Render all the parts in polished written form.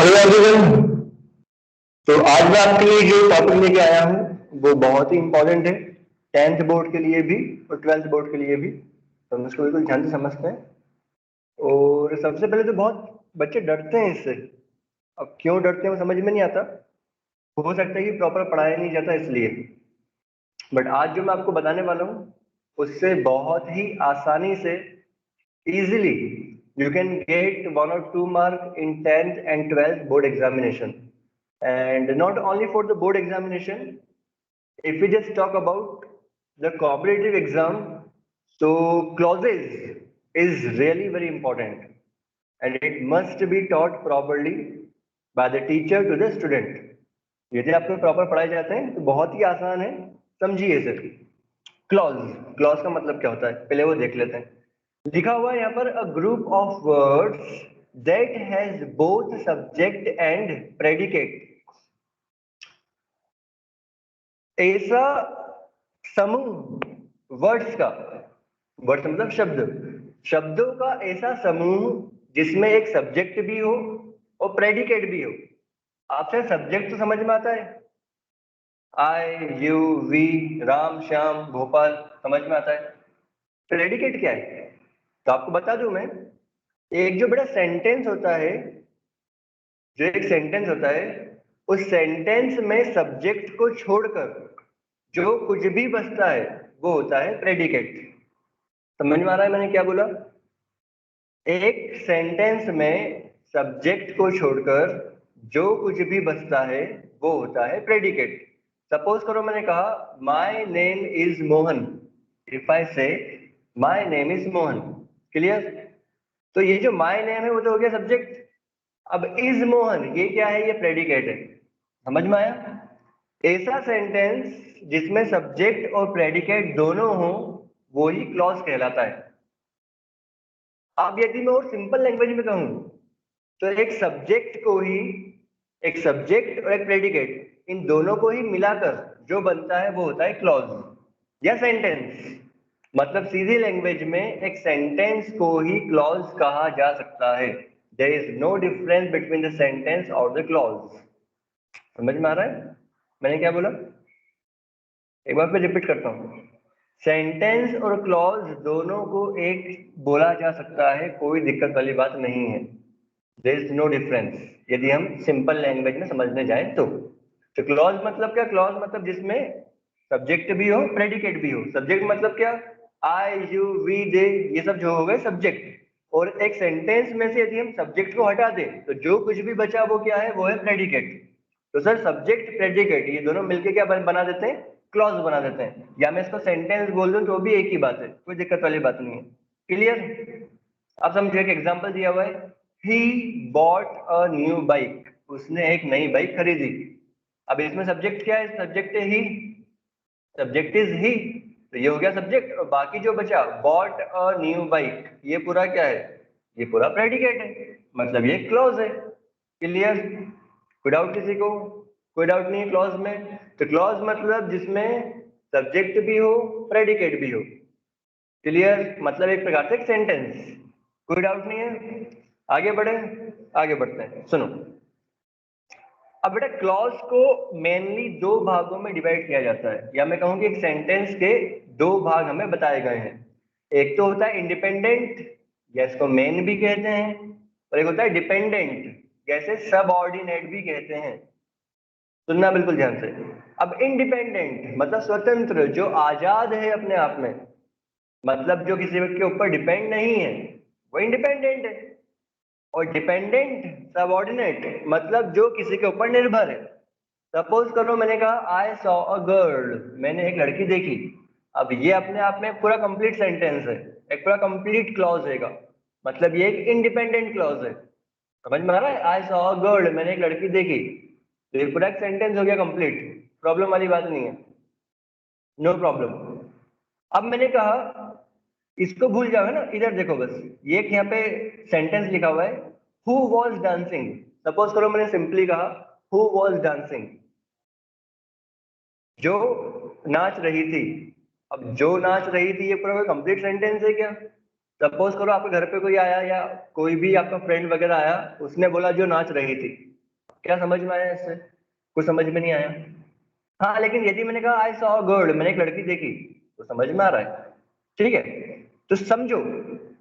Hello everyone. तो आज मैं आपके लिए जो टॉपिक लेके आया हूँ वो बहुत ही इंपॉर्टेंट है, 10th बोर्ड के लिए भी और 12th बोर्ड के लिए भी। तो हम इसको बिल्कुल ध्यान से समझते हैं। और सबसे पहले तो बहुत बच्चे डरते हैं इससे। अब क्यों डरते हैं वो समझ में नहीं आता। हो सकता है कि प्रॉपर पढ़ाया नहीं जाता इसलिए। बट आज जो मैं आपको बताने वाला हूँ उससे बहुत ही आसानी से easily you can get 1 or 2 mark in 10th and 12th board examination. And not only for the board examination, if we just talk about the competitive exam, so clauses is really very important and it must be taught properly by the teacher to the student. यदि आपको proper पढ़ाए जाते हैं तो बहुत ही आसान है, समझिए इसे। क्लॉज, क्लॉज का मतलब क्या होता है पहले वो देख लेते हैं। लिखा हुआ है यहाँ पर a group of words that has both subject and predicate. ऐसा समूह वर्ड्स का, वर्ड्स मतलब शब्द, शब्दों का ऐसा समूह जिसमें एक सब्जेक्ट भी हो और प्रेडिकेट भी हो। आपसे सब्जेक्ट तो समझ में आता है, आई यू वी राम श्याम भोपाल, समझ में आता है। प्रेडिकेट क्या है तो आपको बता दूं मैं। एक जो बड़ा सेंटेंस होता है, जो एक सेंटेंस होता है, उस सेंटेंस में सब्जेक्ट को छोड़कर जो कुछ भी बचता है वो होता है प्रेडिकेट। समझ में आ रहा है मैंने क्या बोला? एक सेंटेंस में सब्जेक्ट को छोड़कर जो कुछ भी बचता है वो होता है प्रेडिकेट। सपोज करो मैंने कहा my name is Mohan. If I say my name is Mohan, clear? तो ये जो माय नेम है वो तो हो गया सब्जेक्ट। अब इज मोहन ये क्या है? ये प्रेडिकेट है। समझ में आया? ऐसा सेंटेंस जिसमें सब्जेक्ट और प्रेडिकेट दोनों हो वो ही क्लॉज कहलाता है। अब यदि मैं और सिंपल लैंग्वेज में कहूं तो एक सब्जेक्ट को ही, एक सब्जेक्ट और एक प्रेडिकेट, इन दोनों को ही मिलाकर जो बनता है वो होता है क्लॉज या सेंटेंस। मतलब सीधी लैंग्वेज में एक सेंटेंस को ही क्लॉज कहा जा सकता है। There is no difference between the sentence और द क्लॉज। समझ में आ रहा है मैंने क्या बोला? एक बार फिर रिपीट करता हूँ। सेंटेंस और क्लॉज दोनों को एक बोला जा सकता है, कोई दिक्कत वाली बात नहीं है। देयर इज नो डिफरेंस यदि हम सिंपल लैंग्वेज में समझने जाएं तो। क्लॉज मतलब क्या? क्लॉज मतलब जिसमें सब्जेक्ट भी हो प्रेडिकेट भी हो। सब्जेक्ट मतलब क्या? आई यू वी दे, ये सब जो हो गए सब्जेक्ट। और एक सेंटेंस में से यदि हम सब्जेक्ट को हटा दें तो जो कुछ भी बचा वो क्या है? वो है प्रेडिकेट। तो सर सब्जेक्ट प्रेडिकेट ये दोनों मिलके क्या बना देते हैं? क्लॉज बना देते हैं। या मैं इसको सेंटेंस बोल दूं तो भी एक ही बात है, कोई दिक्कत वाली बात नहीं है। क्लियर? अब समझिए एक एग्जांपल दिया हुआ है, he bought a new bike. उसने एक नई बाइक खरीदी। अब इसमें सब्जेक्ट क्या है? सब्जेक्ट है ही, सब्जेक्ट इज ही, तो ये हो गया सब्जेक्ट। और बाकी जो बचा बॉट अ न्यू बाइक, ये पूरा क्या है? ये पूरा प्रेडिकेट है, मतलब ये क्लॉज है। क्लियर? कोई डाउट किसी को? कोई डाउट नहीं है क्लॉज में? तो क्लॉज मतलब जिसमें सब्जेक्ट भी हो प्रेडिकेट भी हो। क्लियर? मतलब एक प्रकार से एक सेंटेंस। कोई डाउट नहीं है? आगे बढ़े, आगे बढ़ते हैं। सुनो, अब बेटा क्लॉज को मेनली दो भागों में डिवाइड किया जाता है, या मैं कहूँ कि एक सेंटेंस के दो भाग हमें बताए गए हैं। एक तो होता है इंडिपेंडेंट, या इसको मेन भी कहते हैं, और एक होता है डिपेंडेंट, जैसे सबऑर्डिनेट भी कहते हैं। सुनना बिल्कुल ध्यान से। अब इंडिपेंडेंट मतलब स्वतंत्र, जो आजाद है अपने आप में, मतलब जो किसी के ऊपर डिपेंड नहीं है, वो इंडिपेंडेंट है। और डिपेंडेंट सबऑर्डिनेट मतलब जो किसी के ऊपर निर्भर है। सपोज करो मैंने कहा आई सॉ अ गर्ल, मैंने एक लड़की देखी। अब ये अपने आप में पूरा कंप्लीट सेंटेंस है, एक पूरा कंप्लीट क्लॉज है। मतलब ये एक इंडिपेंडेंट क्लॉज है। समझ में आ रहा है? आई सॉ अ गर्ल, मैंने एक लड़की देखी, तो ये पूरा एक सेंटेंस हो गया कंप्लीट। प्रॉब्लम वाली बात नहीं है, नो प्रॉब्लम। अब मैंने कहा, इसको भूल जाओ ना, इधर देखो बस। ये एक यहाँ पे सेंटेंस लिखा हुआ है, हु वॉज डांसिंग। सपोज करो मैंने सिंपली कहा हु वॉज डांसिंग, जो नाच रही थी। अब जो नाच रही थी ये पूरा कोई कंप्लीट सेंटेंस है क्या? सपोज करो आपके घर पे कोई आया, या कोई भी आपका फ्रेंड वगैरह आया, उसने बोला जो नाच रही थी। क्या समझ में आया इससे? कुछ समझ में नहीं आया? हाँ, लेकिन यदि मैंने कहा आई सॉ गर्ल, मैंने एक लड़की देखी, तो समझ में आ रहा है। ठीक है, तो समझो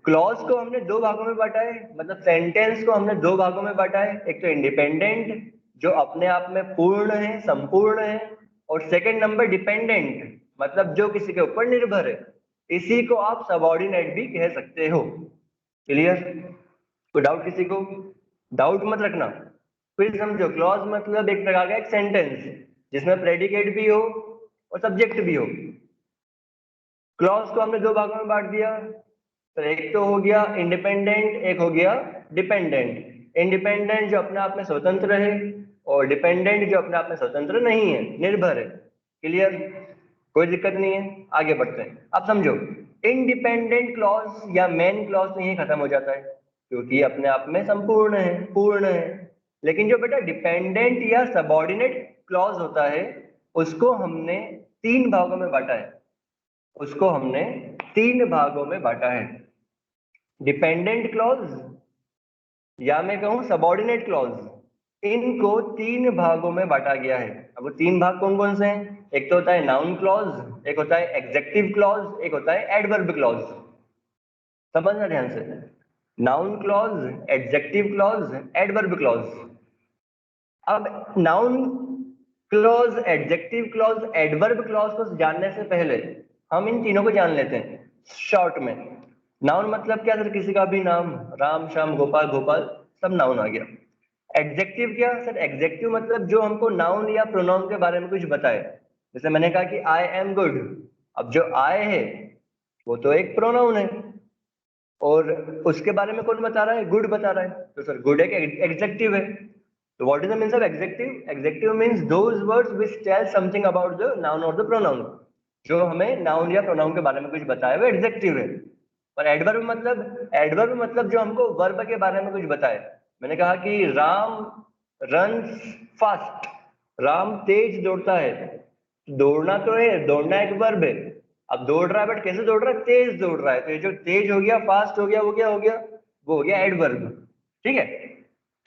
क्लॉज को हमने दो भागों में बांटा है, मतलब सेंटेंस को हमने दो भागों में बांटा है। एक तो इंडिपेंडेंट जो अपने आप में पूर्ण है, संपूर्ण है, और सेकंड नंबर डिपेंडेंट मतलब जो किसी के ऊपर निर्भर है। इसी को आप सबऑर्डिनेट भी कह सकते हो। क्लियर? कोई डाउट किसी को? डाउट मत रखना। फिर समझो क्लॉज मतलब एक प्रकार का एक सेंटेंस जिसमें प्रेडिकेट भी हो और सब्जेक्ट भी हो। क्लॉज को हमने दो भागों में बांट दिया, तो एक तो हो गया इंडिपेंडेंट, एक हो गया डिपेंडेंट। इंडिपेंडेंट जो अपने आप में स्वतंत्र है, और डिपेंडेंट जो अपने आप में स्वतंत्र नहीं है, निर्भर है। क्लियर? कोई दिक्कत नहीं है, आगे बढ़ते हैं। अब समझो इंडिपेंडेंट क्लॉज या मेन क्लॉज में ही खत्म हो जाता है, क्योंकि अपने आप में संपूर्ण है, पूर्ण है। लेकिन जो बेटा डिपेंडेंट या सबऑर्डिनेट क्लॉज होता है, उसको हमने तीन भागों में बांटा है। उसको हमने तीन भागों में बांटा है, डिपेंडेंट क्लॉज या मैं कहूं सबऑर्डिनेट क्लॉज। इनको तीन भागों में बांटा गया है। अब वो तीन भाग कौन कौन से हैं? एक तो होता है नाउन क्लॉज, एक होता है एग्जेक्टिव क्लॉज, एक होता है एडवर्ब क्लॉज। समझना ध्यान से, noun clause, adjective clause, adverb clause. अब noun clause, adjective clause, adverb clause को जानने से पहले हम इन तीनों को जान लेते हैं शॉर्ट में। नाउन मतलब क्या सर? किसी का भी नाम, राम श्याम गोपाल गोपाल, सब नाउन आ गया। एडजेक्टिव क्या सर? एडजेक्टिव मतलब जो हमको नाउन या प्रोनाउन के बारे में कुछ बताए। जैसे मैंने कहा कि आई एम गुड, अब जो आई है वो तो एक प्रोनाउन है, और उसके बारे में कौन बता रहा है? गुड बता रहा है, तो सर गुड एक एडजेक्टिव है। तो what is the means of adjective? Adjective means those words which tell something about the noun और द प्रोनाउन। जो हमें नाउन या प्रोनाउन के बारे में कुछ बताए वो एडजेक्टिव है। और एडवर्ब मतलब, एडवर्ब मतलब जो हमको वर्ब के बारे में कुछ बताए। मैंने कहा कि राम रन्स फास्ट, राम तेज दौड़ता है। दौड़ना तो है, दौड़ना एक वर्ब है। अब दौड़ रहा है, बट कैसे दौड़ रहा है? तेज दौड़ रहा है। तो ये जो तेज हो गया, फास्ट हो गया, वो क्या हो गया? वो हो गया एडवर्ब। ठीक है,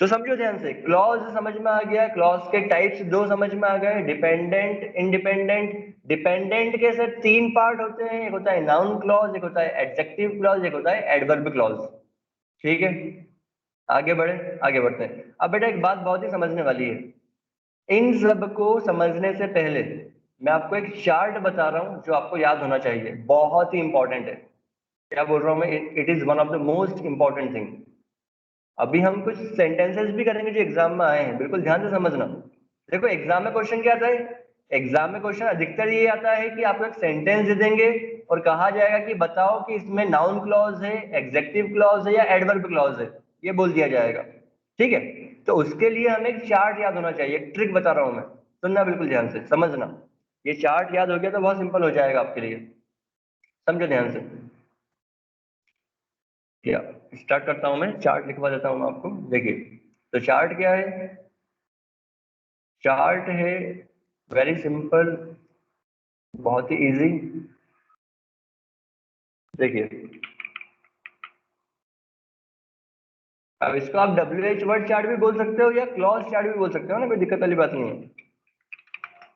तो समझो ध्यान से, क्लॉज समझ में आ गया। क्लॉज के टाइप्स दो समझ में आ गए, डिपेंडेंट, इंडिपेंडेंट। डिपेंडेंट के सर तीन पार्ट होते हैं, एक होता है नाउन क्लॉज, एक होता है एडजेक्टिव क्लॉज, एक होता है एडवर्ब क्लॉज। ठीक है, आगे बढ़े, आगे बढ़ते हैं। अब बेटा एक बात बहुत ही समझने वाली है। इन सब को समझने से पहले मैं आपको एक चार्ट बता रहा हूं जो आपको याद होना चाहिए, बहुत ही इंपॉर्टेंट है। क्या बोल रहा हूं मैं? It is one of the most important thing. अभी हम कुछ सेंटेंसेस भी करेंगे जो एग्जाम में आए हैं, बिल्कुल ध्यान से समझना। देखो एग्जाम में क्वेश्चन क्या आता है? एग्जाम में क्वेश्चन अधिकतर ये आता है कि आपको एक सेंटेंस दे देंगे और कहा जाएगा कि बताओ कि इसमें नाउन क्लॉज है, एग्जेक्टिव क्लॉज है या एडवर्ब क्लॉज है, ये बोल दिया जाएगा। ठीक है, तो उसके लिए हमें एक चार्ट याद होना चाहिए। एक ट्रिक बता रहा हूं मैं, सुनना बिल्कुल ध्यान से, समझना। ये चार्ट याद हो गया तो बहुत सिंपल हो जाएगा आपके लिए। समझो ध्यान से। या स्टार्ट करता हूं मैं, चार्ट लिखवा देता हूं मैं आपको। देखिए, तो चार्ट क्या है? चार्ट है वेरी सिंपल, बहुत ही इजी। देखिए, अब इसको आप WH वर्ड चार्ट भी बोल सकते हो या क्लॉज चार्ट भी बोल सकते हो ना, कोई दिक्कत वाली बात नहीं है।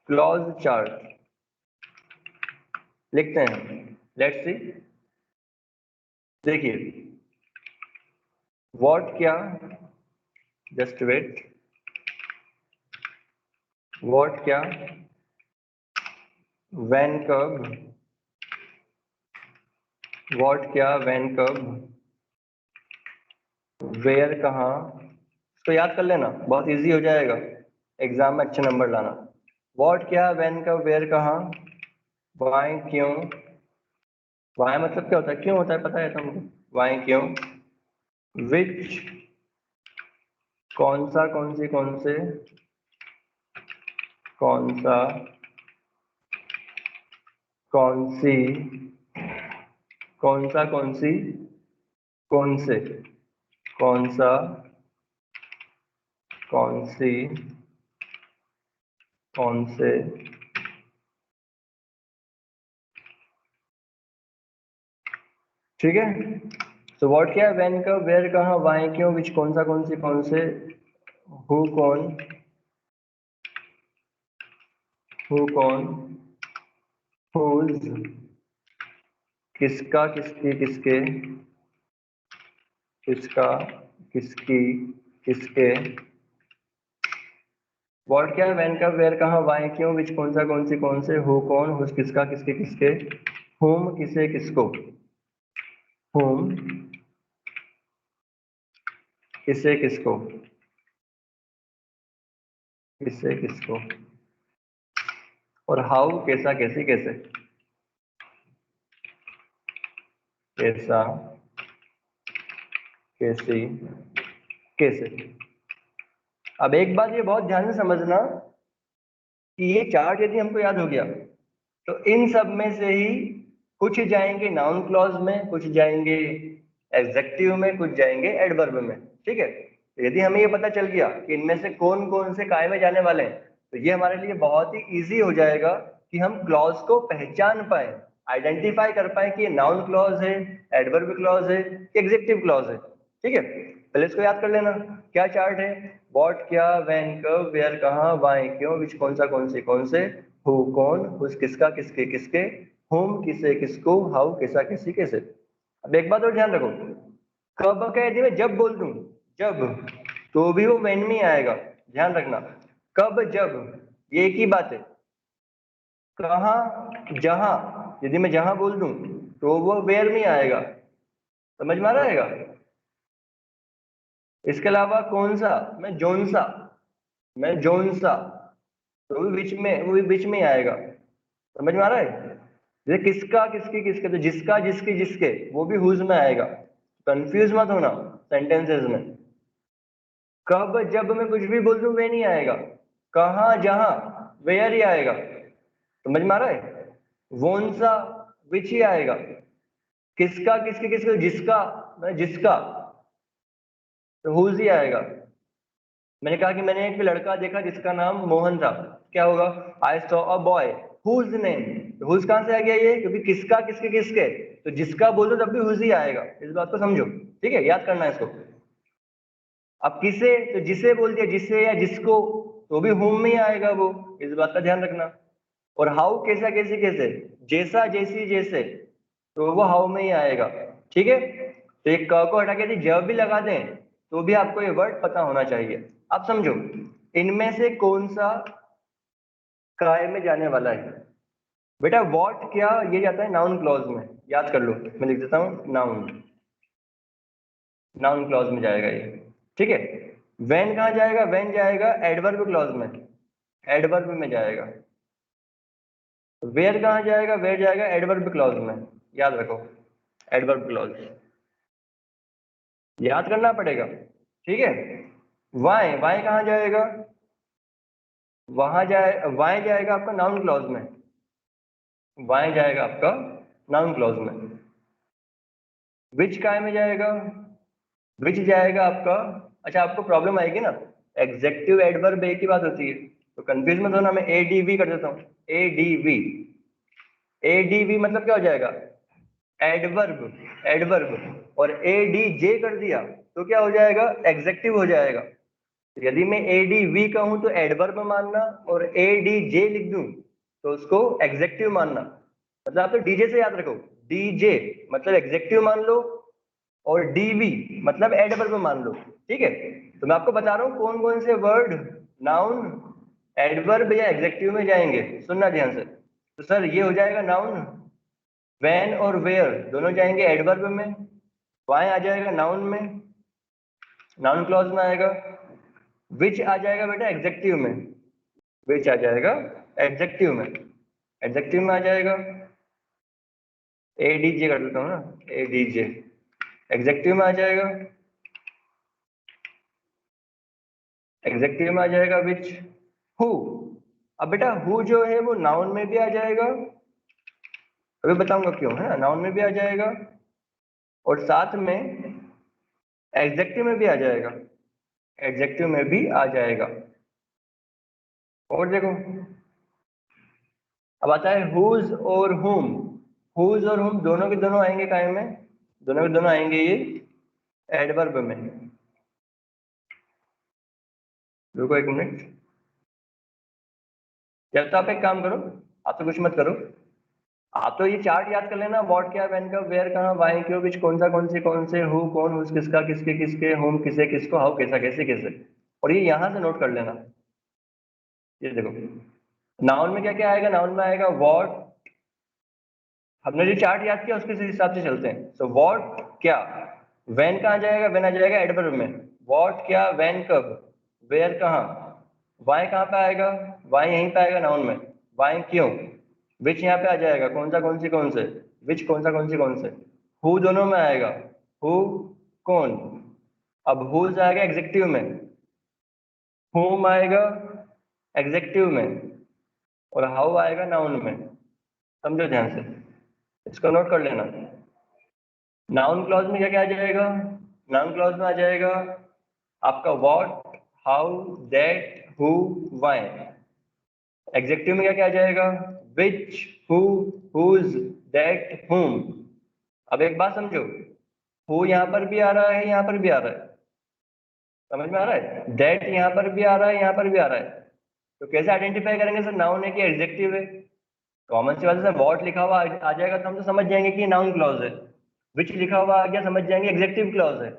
क्लॉज चार्ट लिखते हैं, लेट्स सी। देखिए, व्हाट क्या, जस्ट वेट, व्हाट क्या, व्हेन कब, व्हाट क्या, व्हेन कब, वेयर कहाँ। तो याद कर लेना, बहुत इजी हो जाएगा एग्जाम में अच्छे नंबर लाना। व्हाट क्या, व्हेन कब, वेयर कहाँ, व्हाई क्यों। व्हाई मतलब क्या होता है? क्यों होता है, पता है तुमको? व्हाई क्यों। विच कौन सा, कौन सी, कौन से, कौन सा, कौन सी, कौन सा, कौन सी, कौन से, कौन सा, कौन सी, कौन से। ठीक है, तो व्हाट क्या, व्हेन कब, वेयर कहाँ, व्हाई क्यों, विच कौन सा, कौन सी, कौन से, हु कौन, हु कौन, हुज किसका किसकी किसके, किसका किसकी किसके, व्हाट क्या, व्हेन कब, वेयर कहाँ, व्हाई क्यों, विच कौन सा कौन सी कौन से, हु कौन, हुज किसका किसके किसके, हुम किसे किसको, हुम किसे किसको, किसे किसको, और हाउ कैसा कैसी कैसे, कैसा कैसी कैसे। अब एक बात ये बहुत ध्यान से समझना कि ये चार्ट यदि हमको याद हो गया तो इन सब में से ही कुछ जाएंगे नाउन क्लॉज में, कुछ जाएंगे एडजेक्टिव में, कुछ जाएंगे एडवर्ब में। ठीक है, तो यदि हमें ये पता चल गया कि इनमें से कौन कौन से काय में जाने वाले हैं तो ये हमारे लिए बहुत ही इजी हो जाएगा कि हम क्लॉज को पहचान पाए, आइडेंटिफाई कर पाए कि ये नाउन क्लॉज है, एडवर्ब क्लॉज है, एग्जेक्टिव क्लॉज है। ठीक है, पहले इसको याद कर लेना। क्या चार्ट है, व्हाट क्या, व्हेन कब, वेयर कहाँ, व्हाई क्यों, विच कौन सा कौन से, हु कौन, हुज किसका किसके किसके, हुम किसे किसको, हाउ कैसा कैसी कैसे। अब एक बात और ध्यान रखो, कब का यदि मैं जब बोल दूं, जब, तो भी वो व्हेन में आएगा। ध्यान रखना, कब जब ये एक ही बात है। कहाँ जहां, यदि मैं जहां बोल दूं तो वो वेयर में आएगा। समझ में आ रहा है? इसके अलावा कौन सा, मैं जोन सा, मैं जोन सा, तो वो भी बीच में ही आएगा। समझ में आ रहा है? जैसे किसका किसकी किसके, तो जिसका जिसकी जिसके वो भी हुज में आएगा। कंफ्यूज मत होना सेंटेंसेस में। कब जब मैं कुछ भी बोल दूं वे नहीं आएगा, कहाँ जहां वेयर ही आएगा। समझ में आ रहा है? वोन सा विच ही आएगा, किसका किसके किसके, जिसका मैं जिसका, तो हुज ही आएगा। मैंने कहा कि मैंने एक लड़का देखा जिसका नाम मोहन था, क्या होगा, I saw a boy whose name. Whose कहां से आ गया ये, क्योंकि किसका किसके किसके, तो जिसका बोलो तब भी हुज ही आएगा। इस बात को समझो, ठीक है, याद करना है इसको। अब किसे, तो जिसे बोल दिया, जिसे या जिसको, तो भी होम में ही आएगा वो। इस बात का ध्यान रखना। और हाउ कैसा कैसे कैसे, जैसा जैसी जैसे, तो वो हाउ में ही आएगा। ठीक है, तो एक क को हटा के यदि जब भी लगा दें तो भी आपको ये वर्ड पता होना चाहिए। अब समझो इनमें से कौन सा काय में जाने वाला है। बेटा व्हाट क्या ये जाता है नाउन क्लॉज में, याद कर लो, मैं लिख देता हूं नाउन, नाउन क्लॉज में जाएगा ये। ठीक है, व्हेन कहाँ जाएगा, व्हेन जाएगा एडवर्ब क्लॉज में, एडवर्ब में जाएगा। वेयर कहाँ जाएगा, वेयर जाएगा एडवर्ब क्लॉज में। याद रखो, एडवर्ब क्लॉज याद करना पड़ेगा। ठीक है, वाई, वाई कहाँ जाएगा, वहां जाए, वाई जाएगा आपका नाउन क्लॉज में, वाई जाएगा आपका नाउन क्लॉज में। विच काय में जाएगा, विच जाएगा आपका, अच्छा आपको प्रॉब्लम आएगी ना, एग्जेक्टिव एडवर्ब एक ही बात होती है, तो कंफ्यूज मत होना, मैं एडीवी कर देता हूँ, एडीवी। एडीवी मतलब क्या हो जाएगा, एडवर्ब, एडवर्ब, और एडीजे कर दिया तो क्या हो जाएगा, एग्जेक्टिव हो जाएगा। यदि मैं एडीवी कहूं तो एडवर्ब मानना, और एडीजे लिख दूं तो उसको एग्जेक्टिव मानना। मतलब आप तो डीजे से याद रखो, डीजे मतलब एग्जेक्टिव मान लो, और डीवी मतलब एडवर्ब मान लो। ठीक है, तो मैं आपको बता रहा हूँ कौन कौन से वर्ड नाउन, एडवर्ब या एग्जेक्टिव में जाएंगे, सुनना ध्यान से। तो सर ये हो जाएगा नाउन, वैन और वेयर दोनों जाएंगे एडवर्ब में, वाई आ जाएगा नाउन में, नाउन क्लॉज में आएगा, विच आ जाएगा बेटा एग्जेक्टिव में, विच आ जाएगा एडजेक्टिव में, एडजेक्टिव में आ जाएगा, एडीजे कर देता हूँ ना, एडीजे एग्जेक्टिव में आ जाएगा, एग्जेक्टिव में आ जाएगा विच, हु। अब बेटा हु जो है वो नाउन में भी आ जाएगा, अभी बताऊंगा क्यों, है ना, नाउन में भी आ जाएगा और साथ में एडजेक्टिव में भी आ जाएगा, एडजेक्टिव में भी आ जाएगा। और देखो अब आता है हुज और हुम, हुज और हुम दोनों के दोनों आएंगे काय में, दोनों के दोनों आएंगे ये एडवर्ब में। रुको एक मिनट, या तो आप एक काम करो, आप तो कुछ मत करो, आप तो ये चार्ट याद कर लेना, व्हाट क्या, व्हेन कब, वेयर कहाँ, व्हाई क्यों, विच कौन सा कौन से, हु कौन, हुज किसका, किसके किसके, होम किसे किसको, हाउ कैसा कैसे कैसे, और ये यहाँ से नोट कर लेना। ये देखो नाउन में क्या क्या आएगा, नाउन में आएगा व्हाट, हमने जो चार्ट याद किया उसके हिसाब से चलते हैं। सो व्हाट क्या, व्हेन कहाँ जाएगा, व्हेन आ जाएगा एडवर्ब में, व्हाट क्या, व्हेन कब, वेयर कहाँ, व्हाई कहाँ पे आएगा, व्हाई यहीं पे आएगा नाउन में, व्हाई क्यों, विच यहाँ पे आ जाएगा कौन सा कौन सी कौन से, विच कौन सा कौन सी कौन से, हु दोनों में आएगा, हु कौन, अब हु आएगा एग्जेक्टिव में, whom आएगा एग्जेक्टिव में, और हाउ आएगा नाउन में। समझो ध्यान से, इसको नोट कर लेना। नाउन क्लॉज में क्या क्या आ जाएगा, नाउन क्लॉज में आ जाएगा आपका what, how, that, who, why. Executive में क्या क्या आ जाएगा, विच, हु, हुज, दैट, हुम। अब एक बात समझो, हु यहाँ पर भी आ रहा है, यहाँ पर भी आ रहा है, समझ में आ रहा है, दैट यहाँ पर भी आ रहा है, यहाँ पर भी आ रहा है, तो कैसे आइडेंटिफाई करेंगे सर नाउन है कि एडजेक्टिव है। कॉमन सी बात है सर, व्हाट लिखा हुआ आ जाएगा तो हम तो समझ जाएंगे कि नाउन क्लॉज है, विच लिखा हुआ आ गया समझ जाएंगे एग्जेक्टिव क्लॉज है।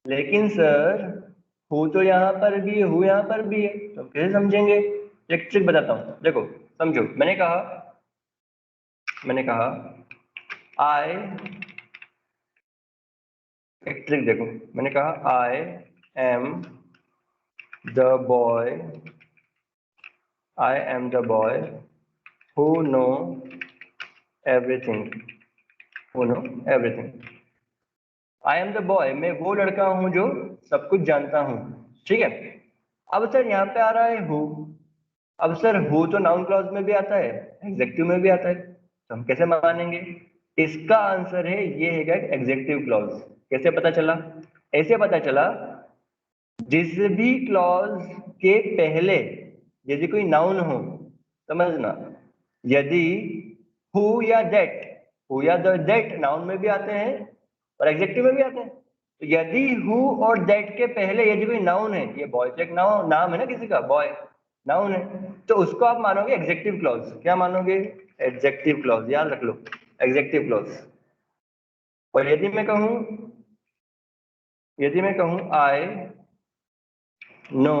लेकिन सर हु तो यहाँ पर भी है, हु यहाँ पर भी है, तो कैसे समझेंगे। एक ट्रिक बताता हूँ, देखो समझो, मैंने कहा आई, एक ट्रिक देखो, मैंने कहा I am the boy, I am the boy who know everything, who know everything. I am the boy, मैं वो लड़का हूं जो सब कुछ जानता हूं, ठीक है। अब सर यहाँ पे आ रहा है हु, अब सर हु तो नाउन क्लॉज में भी आता है, एग्जेक्टिव में भी आता है, तो हम कैसे मानेंगे। इसका आंसर है ये है एग्जेक्टिव क्लॉज। कैसे पता चला, ऐसे पता चला जिस भी क्लॉज के पहले यदि कोई नाउन हो, समझना, यदि हु या दैट, हु या दैट नाउन में भी आते हैं और एग्जेक्टिव में भी आते हैं, तो यदि हु और दैट के पहले यदि कोई नाउन है, ये बॉय तो एक नाम है ना किसी का, बॉय नाउन है, तो उसको आप मानोगे एग्जेक्टिव क्लॉज। क्या मानोगे, एग्जेक्टिव क्लॉज, याद रख लो एग्जेक्टिव क्लॉज। और यदि मैं कहूं I know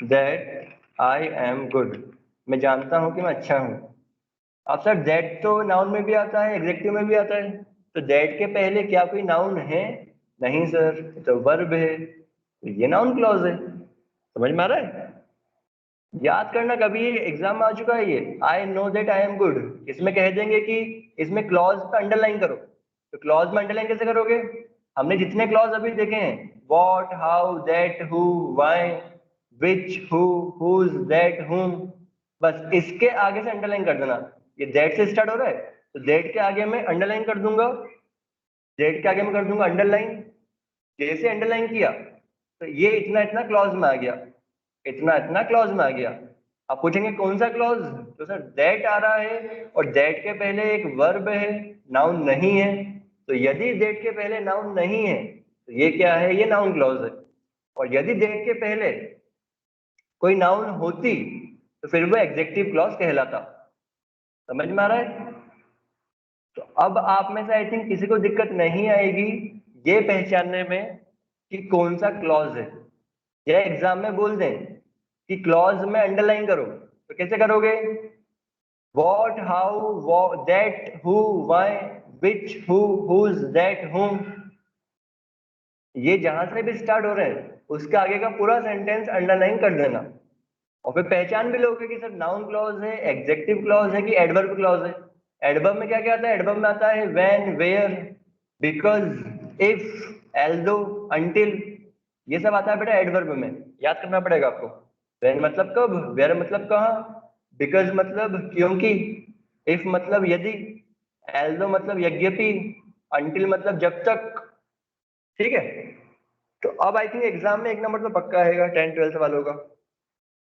that I am good, मैं जानता हूं कि मैं अच्छा हूं। अब सर दैट तो नाउन में भी आता है, एग्जेक्टिव में भी आता है, तो दैट के पहले क्या कोई नाउन है, नहीं सर, तो वर्ब है, तो ये नाउन क्लॉज है। समझ में आ रहा है, याद करना, कभी एग्जाम में आ चुका है ये, I know that I am good, इसमें कह देंगे कि इसमें क्लॉज पे अंडरलाइन करो, तो क्लॉज में अंडरलाइन कैसे करोगे, हमने जितने क्लॉज अभी देखे हैं, what, how, that, who, why, which, who, whose, that, whom, बस इसके आगे से अंडरलाइन कर देना। ये दैट से स्टार्ट हो रहा है, तो दैट के आगे मैं अंडरलाइन कर दूंगा, दैट के आगे मैं कर दूंगा अंडरलाइन। जैसे अंडरलाइन किया तो ये इतना इतना क्लॉज में आ गया, इतना इतना क्लॉज में आ गया। आप पूछेंगे कौन सा क्लॉज, तो सर दैट आ रहा है, और दैट के पहले एक वर्ब है, नाउन नहीं है, तो यदि दैट के पहले नाउन नहीं है तो ये क्या है, ये नाउन क्लॉज है। और यदि दैट के पहले कोई नाउन होती तो फिर वो एग्जेक्टिव क्लॉज कहलाता। समझ में आ रहा है, तो अब आप में से आई थिंक किसी को दिक्कत नहीं आएगी ये पहचानने में कि कौन सा क्लॉज है। या एग्जाम में बोल दें कि क्लॉज में अंडरलाइन करो, तो कैसे करोगे, what, how, that, who, why, which, who, whose, that, whom, ये जहां से भी स्टार्ट हो रहे हैं उसके आगे का पूरा सेंटेंस अंडरलाइन कर देना। और फिर पहचान भी लोगे कि सर नाउन क्लॉज है, एग्जेक्टिव क्लॉज है कि एडवर्ब क्लॉज है। एडवर्ब में क्या क्या आता है, एडवर्ब में आता है when, where, because, if, although, until, ये सब आता है बेटा एडवर्ब में, याद करना पड़ेगा आपको। व्हेन मतलब कब, वेयर मतलब कहाँ, बिकॉज मतलब क्योंकि, इफ मतलब यदि, एल्दो मतलब यद्यपि, अंटिल मतलब जब तक, ठीक है। तो अब आई थिंक एग्जाम में एक नंबर तो पक्का आएगा 10th 12th वालों का।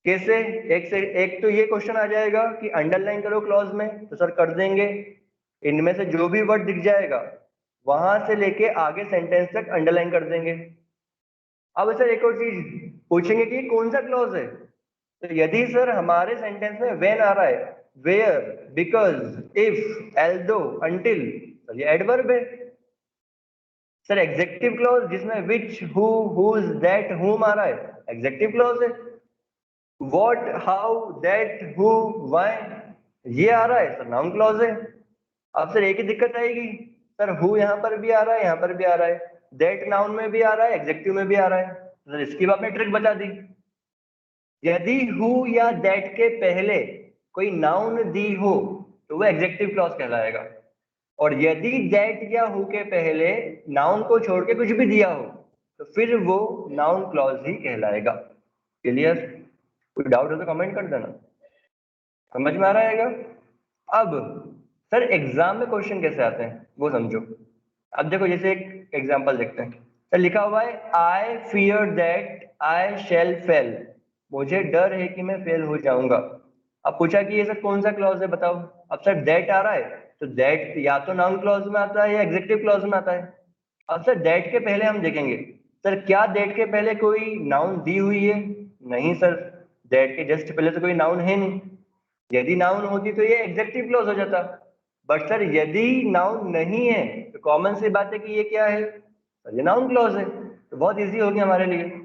कैसे, एक तो ये क्वेश्चन आ जाएगा कि अंडरलाइन करो क्लॉज में, तो सर कर देंगे, इनमें से जो भी वर्ड दिख जाएगा वहां से लेके आगे सेंटेंस तक अंडरलाइन कर देंगे। अब सर एक और चीज पूछेंगे कि कौन सा क्लॉज है, तो यदि सर हमारे सेंटेंस में व्हेन आ रहा है, where, because, if, although, until, तो ये एडवर्ब है। सर एग्जेक्टिव क्लॉज जिसमें विच, हु, हुज, दैट, हुम आ रहा है, एग्जेक्टिव क्लॉज है। What, how, that, who, why ये आ रहा है सर नाउन क्लॉज है। अब सर एक ही दिक्कत आएगी, सर हु यहाँ पर भी आ रहा है, यहाँ पर भी आ रहा है, दैट नाउन में भी आ रहा है, एग्जेक्टिव में भी आ रहा है। सर इसकी भी आपने ट्रिक बता दी। यदि हु या दैट के पहले कोई नाउन दी हो तो वो एग्जेक्टिव क्लॉज कहलाएगा, और यदि दैट या हु के पहले नाउन को छोड़ के कुछ भी दिया हो तो फिर वो नाउन क्लॉज ही कहलाएगा। क्लियर? कोई डाउट हो तो कमेंट कर देना। समझ में आ रहा है? अब सर एग्जाम में क्वेश्चन कैसे आते हैं वो समझो। अब देखो जैसे एक एग्जांपल देखते हैं। सर लिखा हुआ है I fear that I shall fail, मुझे डर है कि मैं फेल हो जाऊंगा। अब पूछा कि ये सर कौन सा क्लॉज है बताओ। अब सर दैट आ रहा है, तो दैट या तो नाउन क्लॉज में आता है या एग्जेक्टिव क्लॉज में आता है। अब सर दैट के पहले हम देखेंगे, सर क्या दैट के पहले कोई नाउन दी हुई है? नहीं सर, दैट के जस्ट पहले तो कोई नाउन है नहीं। यदि नाउन होती तो ये एग्जेक्टिव क्लॉज हो जाता। बट सर यदि नाउन नहीं है तो कॉमन सी बात है कि ये क्या है, सर ये नाउन क्लॉज है। तो बहुत इजी हो गया हमारे लिए।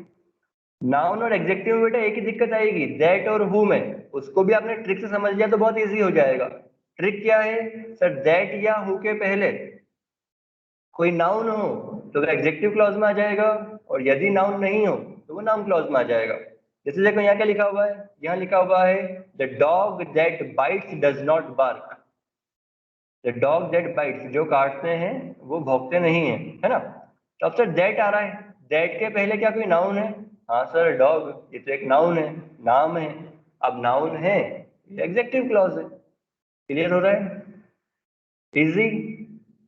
नाउन और एग्जेक्टिव में बेटा एक ही दिक्कत आएगी, दैट और हु में, उसको भी आपने ट्रिक से समझ लिया तो बहुत इजी हो जाएगा। ट्रिक क्या है सर, दैट या हु के पहले कोई नाउन हो तो वो एग्जेक्टिव क्लॉज में आ जाएगा, और यदि नाउन नहीं हो तो वो नाउन क्लॉज में आ जाएगा। जैसे देखो यहाँ क्या लिखा हुआ है, यहाँ लिखा हुआ है the dog that bites does not bark. The dog that bites, जो काटते हैं वो भौंकते नहीं है, है ना। तो अब सर दैट आ रहा है, दैट के पहले क्या कोई नाउन है? हाँ सर डॉग, ये तो एक नाउन है, नाम है। अब नाउन है, एग्जेक्टिव क्लॉज है। क्लियर हो रहा है? इजी।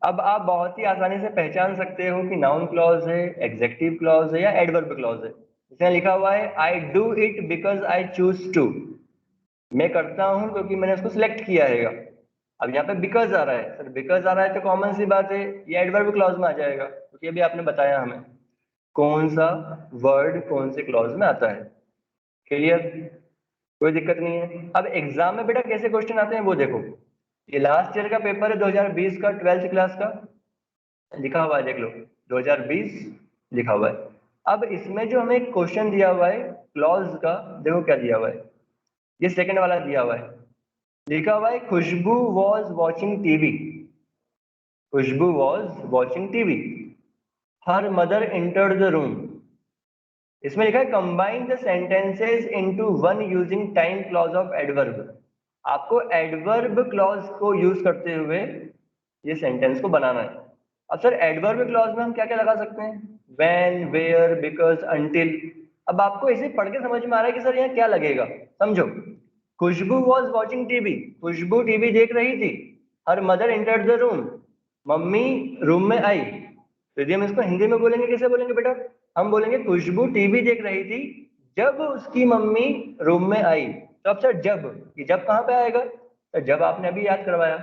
अब आप बहुत ही आसानी से पहचान सकते हो कि नाउन क्लॉज है, एग्जेक्टिव क्लॉज है या एडवर्ब क्लॉज है। इसमें लिखा हुआ है I do it because I choose to, मैं करता हूं क्योंकि मैंने उसको सिलेक्ट किया है। अब यहाँ पे बिकॉज आ रहा है, सर बिकॉज आ रहा है तो कॉमन सी बात है ये एडवर्ब क्लॉज में आ जाएगा, क्योंकि अभी आपने बताया हमें कौन सा वर्ड कौन से क्लॉज में आता है। क्लियर? कोई दिक्कत नहीं है। अब एग्जाम में बेटा कैसे क्वेश्चन आते हैं वो देखो। ये लास्ट ईयर का पेपर है 2020 का, 12th क्लास का, लिखा हुआ है देख लो, 2020 लिखा हुआ है। अब इसमें जो हमें क्वेश्चन दिया हुआ है क्लॉज का, देखो क्या दिया हुआ है, ये सेकंड वाला दिया हुआ है। लिखा हुआ है Khushboo was watching TV, Khushboo was watching TV, her mother entered the room. इसमें लिखा है combine the sentences into one using time clause of adverb. आपको एडवर्ब क्लॉज को यूज करते हुए ये सेंटेंस को बनाना है। अब सर एडवर्ब क्लॉज में हम क्या क्या लगा सकते हैं, व्हेन, वेयर, बिकॉज, अंटिल। अब आपको इसे पढ़ के समझ में आ रहा है कि सर यहाँ क्या लगेगा। समझो, Khushboo was watching TV, Khushboo TV देख रही थी। Her mother entered the room, mummy room में आई। तो यदि हम इसको हिंदी में बोलेंगे कैसे बोलेंगे बेटा, हम बोलेंगे खुशबू टीवी देख रही थी जब उसकी मम्मी रूम में आई। तो अब सर जब, ये जब कहाँ पे आएगा, तो जब आपने अभी याद करवाया,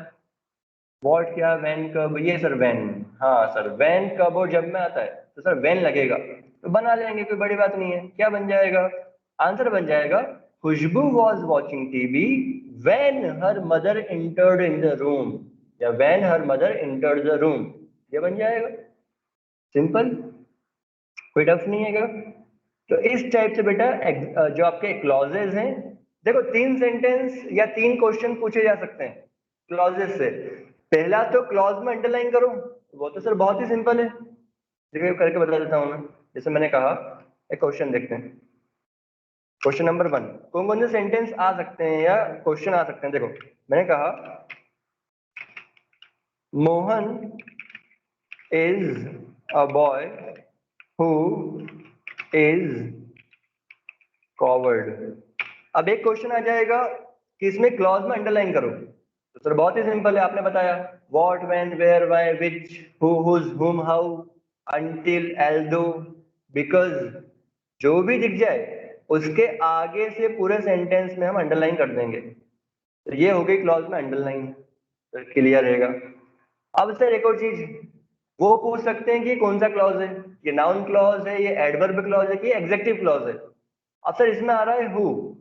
वॉट क्या, वैन कब, ये सर वैन। हाँ सर वैन कब और जब में आता है तो सर वैन लगेगा, तो बना लेंगे, कोई बड़ी बात नहीं है। क्या बन जाएगा, आंसर बन जाएगा Khushboo was watching TV when her mother entered in the room, या when her mother entered the room, ये बन जाएगा। सिंपल, कोई टफ नहीं है क्या? तो इस टाइप से बेटा जो आपके क्लॉजेज हैं, देखो तीन सेंटेंस या तीन क्वेश्चन पूछे जा सकते हैं क्लॉजेज से। पहला तो क्लॉज में अंडरलाइन करो, वो तो सर बहुत ही सिंपल है, देखिए करके बता देता हूँ मैं। जैसे मैंने कहा, एक क्वेश्चन देखते हैं। क्वेश्चन नंबर 1, कौन कौन से सेंटेंस आ सकते हैं या क्वेश्चन आ सकते हैं। देखो मैंने कहा Mohan is a boy who is coward. अब एक क्वेश्चन आ जाएगा कि इसमें क्लॉज में अंडरलाइन करो, तो सर बहुत ही सिंपल है, आपने बताया what, when, where, why, which, who, whose, whom, how, until, although, because, जो भी दिख जाए उसके आगे से पूरे सेंटेंस में हम अंडरलाइन कर देंगे। तो ये हो गई क्लॉज में अंडरलाइन, तो क्लियर रहेगा। अब सर एक और चीज, वो पूछ सकते हैं कि कौन सा क्लॉज है, ये नाउन क्लॉज है, ये एडवर्ब क्लॉज है कि एग्जेक्टिव क्लॉज है। अब सर इसमें आ रहा है हु,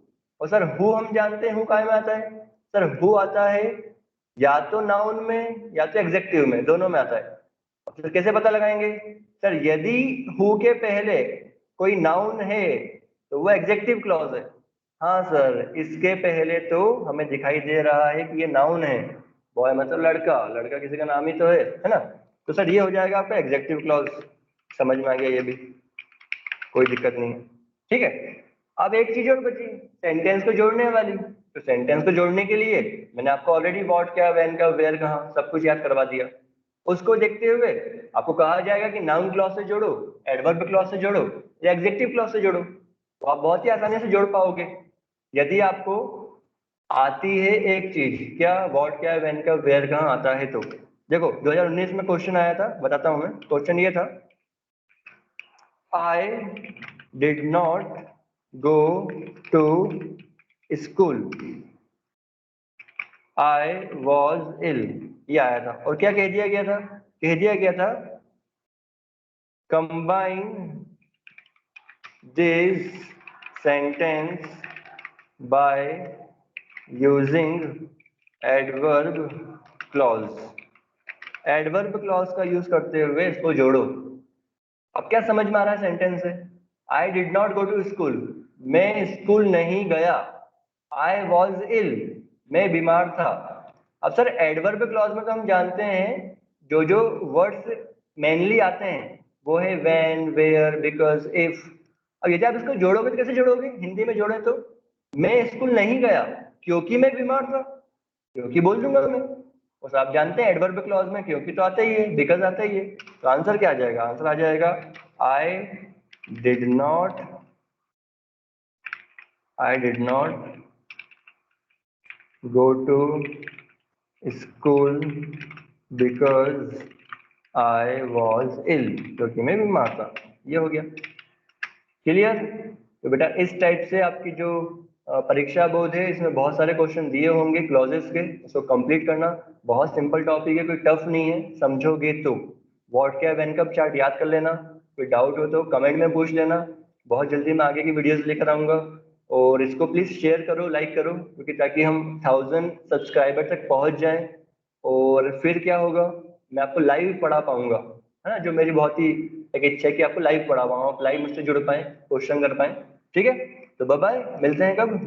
और सर हु हम जानते हैं हु काय में आता है, सर हु आता है या तो नाउन में या तो एग्जेक्टिव में, दोनों में आता है। अब सर कैसे पता लगाएंगे, सर यदि हु के पहले कोई नाउन है तो वो एग्जेक्टिव क्लॉज है। हाँ सर, इसके पहले तो हमें दिखाई दे रहा है कि ये नाउन है, बॉय मतलब लड़का, लड़का किसी का नाम ही तो है ना, तो सर ये हो जाएगा आपका एग्जेक्टिव क्लॉज। समझ में आ गया, ये भी कोई दिक्कत नहीं है, ठीक है। अब एक चीज और बची, सेंटेंस को जोड़ने वाली। तो सेंटेंस को जोड़ने के लिए मैंने आपको ऑलरेडी व्हाट क्या, व्हेन का, वेयर कहाँ, सब कुछ याद करवा दिया। उसको देखते हुए आपको कहा जाएगा कि नाउन क्लॉज से जोड़ो, एडवर्ब क्लॉज से जोड़ो या एग्जेक्टिव क्लॉज से जोड़ो, तो आप बहुत ही आसानी से जोड़ पाओगे यदि आपको आती है एक चीज, क्या, व्हाट क्या, व्हेन का, वेयर कहाँ आता है। तो देखो 2019 में क्वेश्चन आया था, बताता हूं मैं। क्वेश्चन ये था, I did not go to school. I was ill. ये आया था, और क्या कह दिया गया था, कह दिया गया था combine this sentence by using adverb clause. Adverb clause का यूज करते हुए इसको जोड़ो। अब क्या समझ में आ रहा है सेंटेंस से, I did not go to school, मैं स्कूल नहीं गया। आई वॉज इल, मैं बीमार था। अब सर एडवर्ब क्लॉज में तो हम जानते हैं जो जो वर्ड्स मेनली आते हैं वो है व्हेन, वेयर, बिकॉज, इफ। अब यदि आप इसको जोड़ोगे तो कैसे जोड़ोगे, हिंदी में जोड़े तो मैं स्कूल नहीं गया क्योंकि मैं बीमार था, क्योंकि बोल दूंगा मैं। बस आप जानते हैं एडवर्ब क्लॉज में क्योंकि तो आता ही है, बिकॉज आता ही है। तो आंसर क्या आ जाएगा, आंसर आ जाएगा I did not, I did not go to school because I was ill, क्योंकि मैं बीमार था। ये हो गया क्लियर। तो बेटा इस टाइप से आपकी जो परीक्षा बोर्ड है इसमें बहुत सारे क्वेश्चन दिए होंगे क्लॉजेस के, उसको कंप्लीट करना। बहुत सिंपल टॉपिक है, कोई टफ नहीं है, समझोगे तो। व्हाट क्या व्हेन कब चार्ट याद कर लेना, कोई डाउट हो तो कमेंट में पूछ लेना। बहुत जल्दी मैं आगे की वीडियोस लेकर आऊंगा, और इसको प्लीज शेयर करो, लाइक करो, क्योंकि ताकि हम 1000 सब्सक्राइबर तक पहुंच जाएं। और फिर क्या होगा, मैं आपको लाइव पढ़ा पाऊंगा, है ना, जो मेरी बहुत ही एक इच्छा है कि आपको लाइव पढ़ा पाऊँ, आप लाइव मुझसे जुड़ पाए, क्वेश्चन कर पाए। ठीक है, तो बाय बाय, मिलते हैं कब।